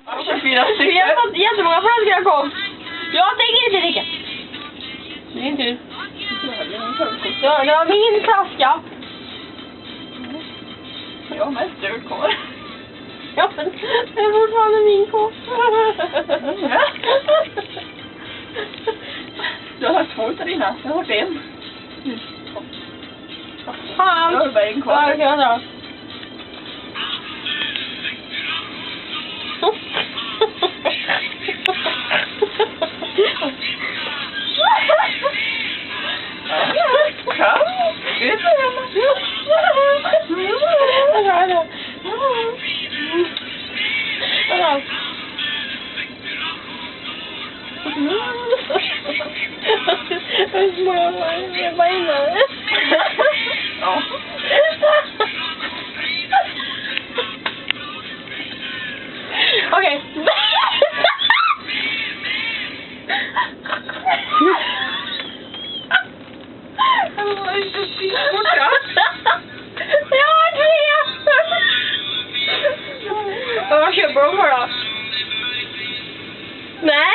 24 stycken. Vi har fått jättemånga flaskor kom. Jag tänker inte dricka. Min tur. Ja, det var min flaska. Jag har mest röd kvar. Ja, men det är fortfarande min kort. Du har haft två utav dina. Jag har en. Fan. Jag har bara en kvar. Ja, det kan jag dra. Okej. Vad köper de för då? Nej,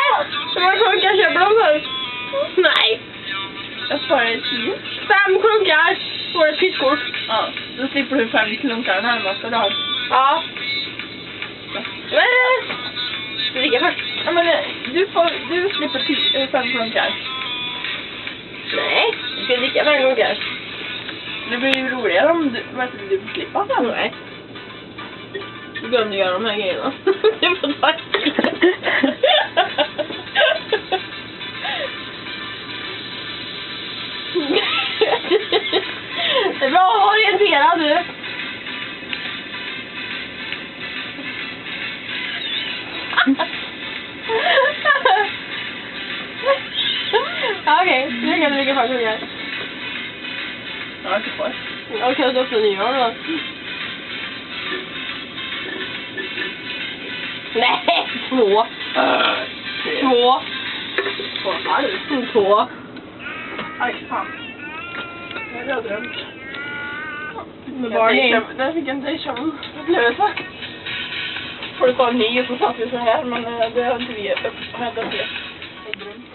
vad klunkar köper de för? Nej. Jag sparar 10. 5 klunkar får ett pisskort. Ja, då slipper du 5 klunkar närmaste dag. Ja. Men det ligger först. Ja, men du slipper 5 klunkar. Nej, du ska dricka 5 klunkar. Det blir ju roligare om du slipper 5. Nej. Du glömde göra de här grejerna. Det får ta det är bra att orientera du. Okej, nu kan du dricka 5 klunkar. Ja, inte kvar. Okej, då öppnar ni då. Nej, 2. 2. 2. Aj, fan. Jag har drömt. Men var ni? Där fick en déjà-vu-upplevelse. Folk sa ni och så satt vi så här, men det har inte vi hämtat det. Jag drömt.